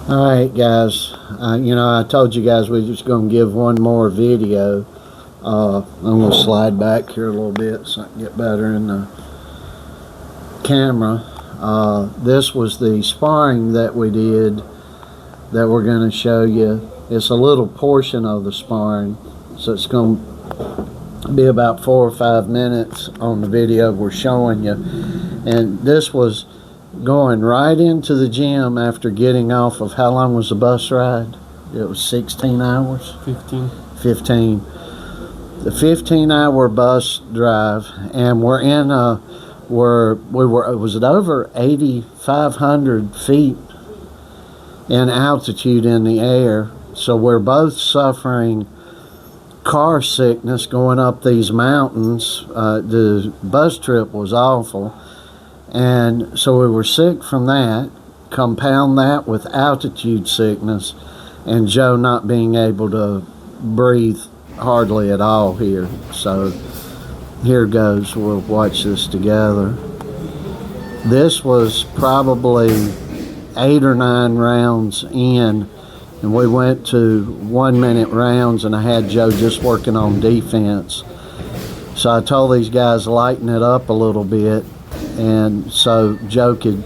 All right, guys. I told you guys we are just going to give one more video. I'm going to slide back here a little bit so I can get better in the camera. This was the sparring that we did that we're going to show you. It's a little portion of the sparring, so it's going to be about 4 or 5 minutes on the video we're showing you. And this was going right into the gym after getting off of, how long was the bus ride? It was 16 hours? 15. 15. The 15-hour bus drive, and we're in a, it was at over 8,500 feet in altitude in the air. So we're both suffering car sickness going up these mountains. The bus trip was awful. And so we were sick from that, compound that with altitude sickness, and Joe not being able to breathe hardly at all here. So here goes, we'll watch this together. This was probably 8 or 9 rounds in, and we went to 1-minute rounds, and I had Joe just working on defense. So I told these guys lighten it up a little bit, and so Joe could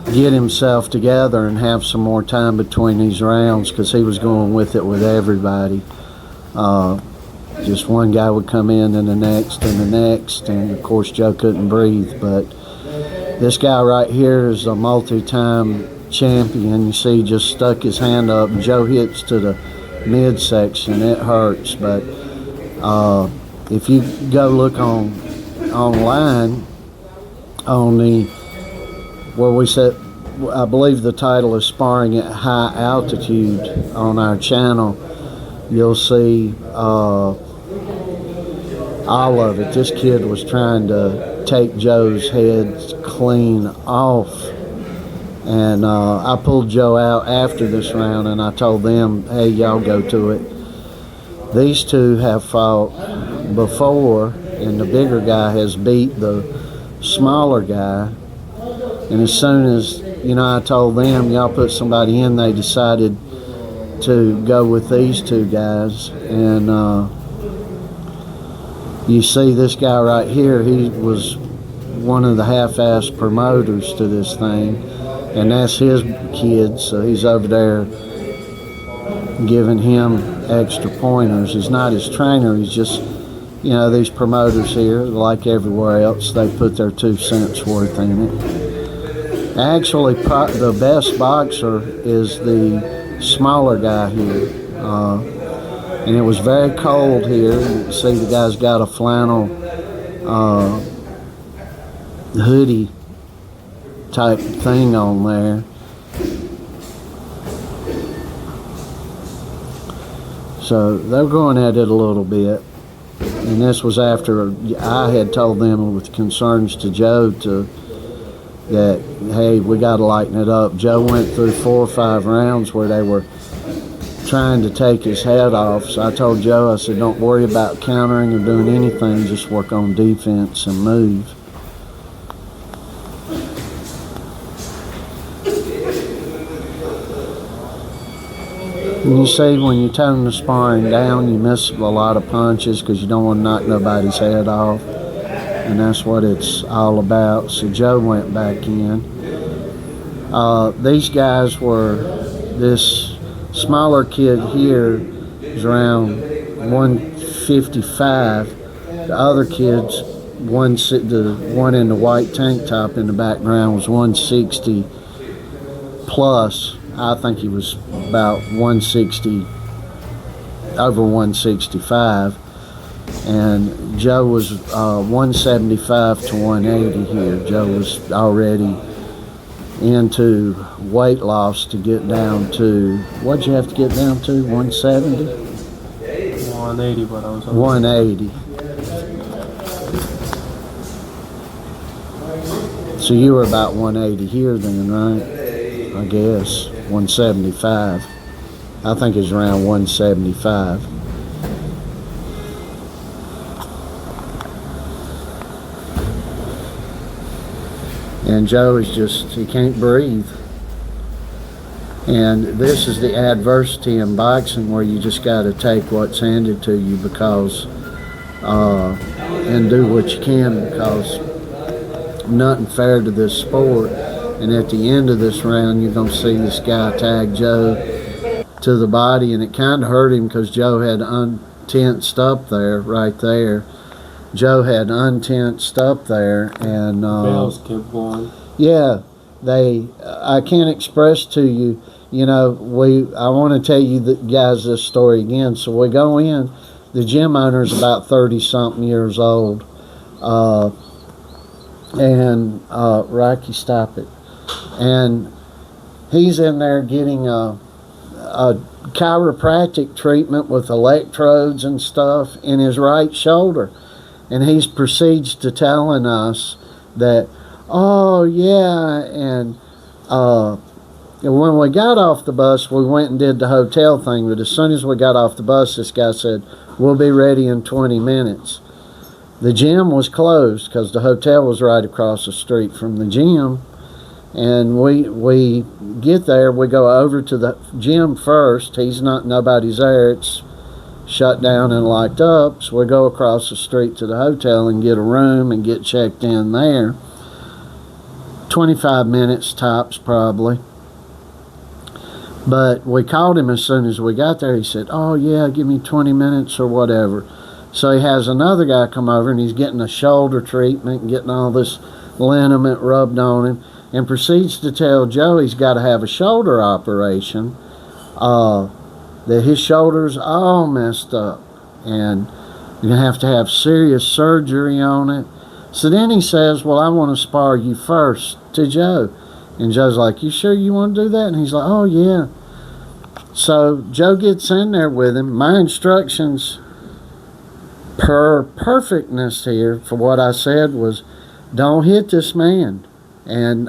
get himself together and have some more time between these rounds, because he was going with it with everybody. Just one guy would come in and the next and the next, and of course Joe couldn't breathe. But this guy right here is a multi-time champion. You see, he just stuck his hand up, and Joe hits to the midsection. It hurts, but if you go look online on the, where we said, I believe the title is Sparring at High Altitude on our channel, you'll see all of it. This kid was trying to take Joe's head clean off, and I pulled Joe out after this round, and I told them, hey, y'all go to it. These two have fought before, and the bigger guy has beat the smaller guy. And as soon as I told them, y'all put somebody in, they decided to go with these two guys. And you see this guy right here, he was one of the half-ass promoters to this thing, and that's his kid, so he's over there giving him extra pointers. He's not his trainer, he's just, these promoters here, like everywhere else, they put their 2 cents worth in it. Actually, the best boxer is the smaller guy here. And it was very cold here. You can see the guy's got a flannel hoodie type thing on there. So they're going at it a little bit. And this was after I had told them with concerns to Joe that, hey, we got to lighten it up. Joe went through 4 or 5 rounds where they were trying to take his head off. So I told Joe, I said, don't worry about countering or doing anything, just work on defense and move. And you see, when you tone the sparring down, you miss a lot of punches because you don't want to knock nobody's head off. And that's what it's all about. So Joe went back in. These guys were, this smaller kid here is around 155. The other kids, the one in the white tank top in the background, was 160 plus. I think he was about 160, over 165. And Joe was 175 to 180 here. Joe was already into weight loss to get down to, what'd you have to get down to, 170? 180, but I was 180. So you were about 180 here then, right? I guess. 175. I think it's around 175. And Joe is just, he can't breathe. And this is the adversity in boxing, where you just got to take what's handed to you because and do what you can, because nothing fair to this sport. And at the end of this round, you're going to see this guy tag Joe to the body, and it kind of hurt him because Joe had untensed up there, right there. Joe had untensed up there, and Bells kept going. yeah, I can't express to you. You know, I want to tell you guys this story again. So we go in. The gym owner's about 30-something years old, and Rocky, stop it. And he's in there getting a chiropractic treatment with electrodes and stuff in his right shoulder. And he proceeds to telling us that, oh, yeah, and when we got off the bus, we went and did the hotel thing. But as soon as we got off the bus, this guy said, we'll be ready in 20 minutes. The gym was closed because the hotel was right across the street from the gym. And we get there, we go over to the gym first. Nobody's there. It's shut down and locked up. So we go across the street to the hotel and get a room and get checked in there. 25 minutes tops, probably. But we called him as soon as we got there. He said, oh, yeah, give me 20 minutes or whatever. So he has another guy come over, and he's getting a shoulder treatment and getting all this liniment rubbed on him, and proceeds to tell Joe he's got to have a shoulder operation, that his shoulder's all messed up, and you're going to have serious surgery on it. So then he says, well, I want to spar you first, to Joe. And Joe's like, you sure you want to do that? And he's like, oh, yeah. So Joe gets in there with him. My instructions per perfectness here for what I said was, don't hit this man. And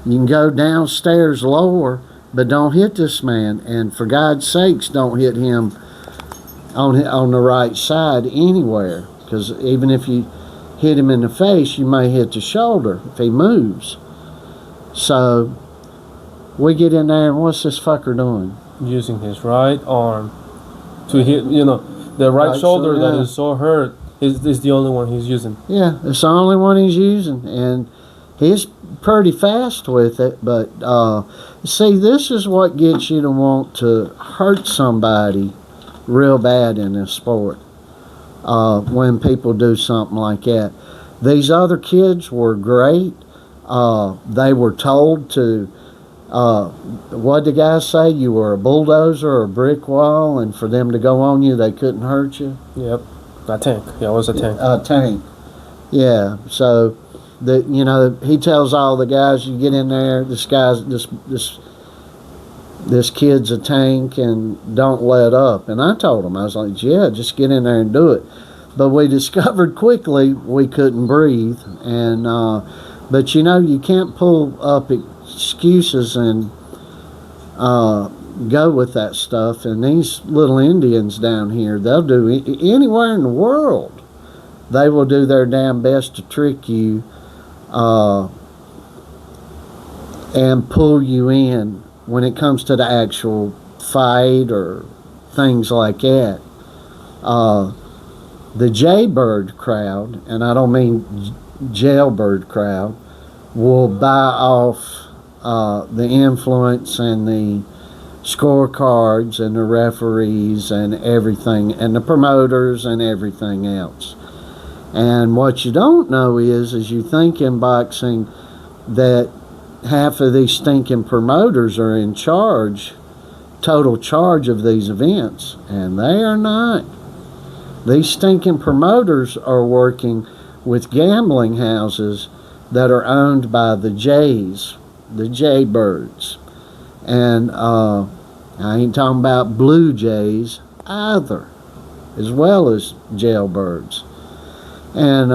you can go downstairs lower, but don't hit this man. And for God's sakes, don't hit him on the right side anywhere. Because even if you hit him in the face, you may hit the shoulder if he moves. So we get in there, and what's this fucker doing? Using his right arm to hit, the right shoulder that is so hurt is the only one he's using. Yeah, it's the only one he's using, and he's pretty fast with it. But see, this is what gets you to want to hurt somebody real bad in this sport. When people do something like that. These other kids were great. They were told to, what did the guy say? You were a bulldozer or a brick wall, and for them to go on you, they couldn't hurt you. Yep, a tank. Yeah, it was a tank. A tank. Yeah. So, he tells all the guys, you get in there. This kid's a tank, and don't let up. And I told him, I was like, yeah, just get in there and do it. But we discovered quickly we couldn't breathe, and but you can't pull up excuses and go with that stuff. And these little Indians down here, they'll do anywhere in the world. They will do their damn best to trick you and pull you in when it comes to the actual fight or things like that. The jaybird crowd, and I don't mean jailbird crowd, will buy off the influence and the scorecards and the referees and everything, and the promoters and everything else. And what you don't know is you think in boxing that half of these stinking promoters are in charge, total charge of these events, and they are not. These stinking promoters are working with gambling houses that are owned by the Jays, the Jaybirds. And I ain't talking about Blue Jays either, as well as jailbirds. And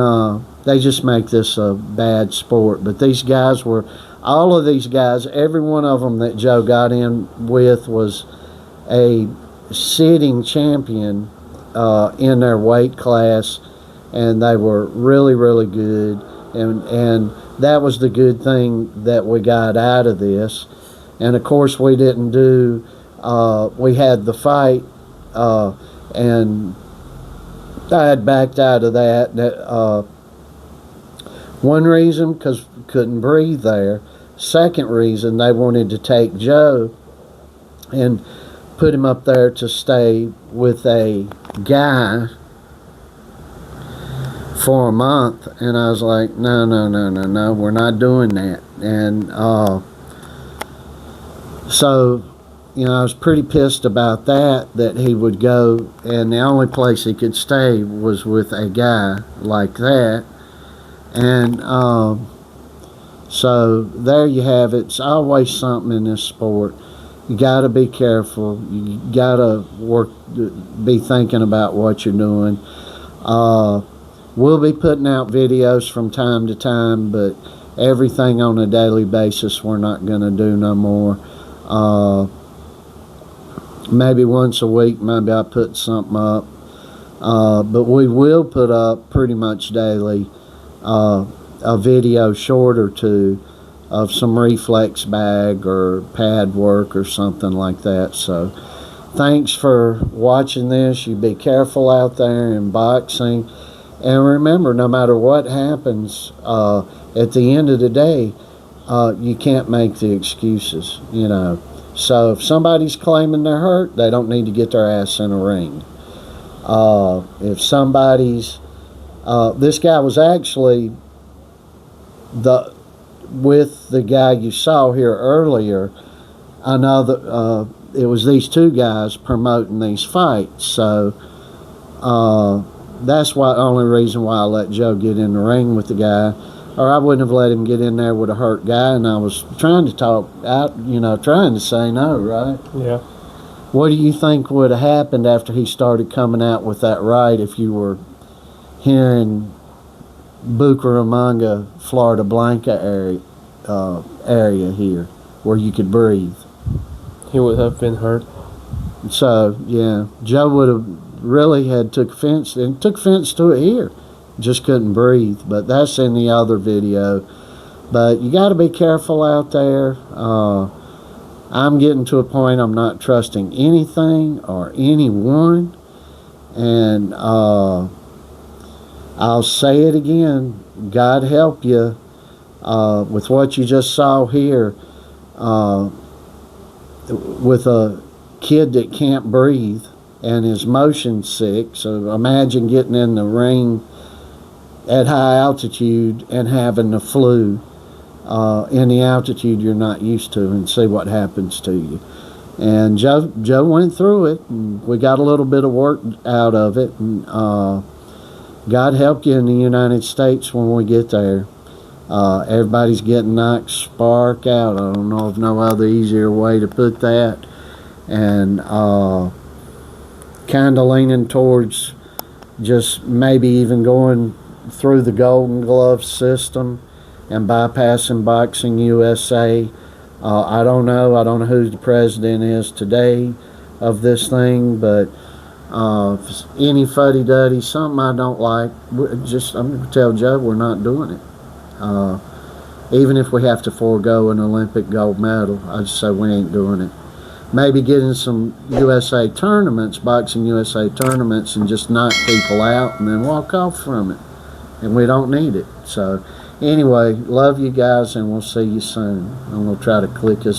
they just make this a bad sport. But these guys all of these guys, every one of them that Joe got in with was a sitting champion in their weight class, and they were really, really good. And that was the good thing that we got out of this. And of course we didn't do, we had the fight, and I had backed out of that. One reason, because couldn't breathe there. Second reason, they wanted to take Joe and put him up there to stay with a guy for a month, and I was like, no, we're not doing that. And so, you know, I was pretty pissed about that he would go, and the only place he could stay was with a guy like that. And so there you have it. It's always something in this sport. You got to be careful. You got to be thinking about what you're doing. We'll be putting out videos from time to time, but everything on a daily basis we're not going to do no more. Maybe once a week, maybe I'll put something up. But we will put up pretty much daily a video short or two of some reflex bag or pad work or something like that. So thanks for watching this. You be careful out there in boxing. And remember, no matter what happens, at the end of the day, you can't make the excuses, you know. So if somebody's claiming they're hurt, they don't need to get their ass in a ring. If somebody's... this guy was actually with the guy you saw here earlier. I know that it was these two guys promoting these fights. So that's the only reason why I let Joe get in the ring with the guy, or I wouldn't have let him get in there with a hurt guy. And I was trying to talk out, you know, trying to say no, right? Yeah. What do you think would have happened after he started coming out with that right if you were here in Bucaramanga, Florida Blanca area here, where you could breathe? He would have been hurt. So, yeah, Joe would have really took offense to it here. Just couldn't breathe. But that's in the other video. But you got to be careful out there. I'm getting to a point I'm not trusting anything or anyone. And I'll say it again. God help you with what you just saw here, with a kid that can't breathe and is motion sick. So imagine getting in the ring at high altitude and having the flu in the altitude you're not used to, and see what happens to you. And Joe went through it, and we got a little bit of work out of it. And God help you in the United States when we get there. Everybody's getting knocked spark out. I don't know of no other easier way to put that. And kind of leaning towards just maybe even going through the Golden Glove system and bypassing Boxing USA. I don't know who the president is today of this thing, but any fuddy-duddy, something I don't like, I'm going to tell Joe we're not doing it. Even if we have to forego an Olympic gold medal, I just say we ain't doing it. Maybe get in some USA tournaments, Boxing USA tournaments, and just knock people out and then walk off from it. And we don't need it. So anyway, love you guys, and we'll see you soon. I'm going to try to click this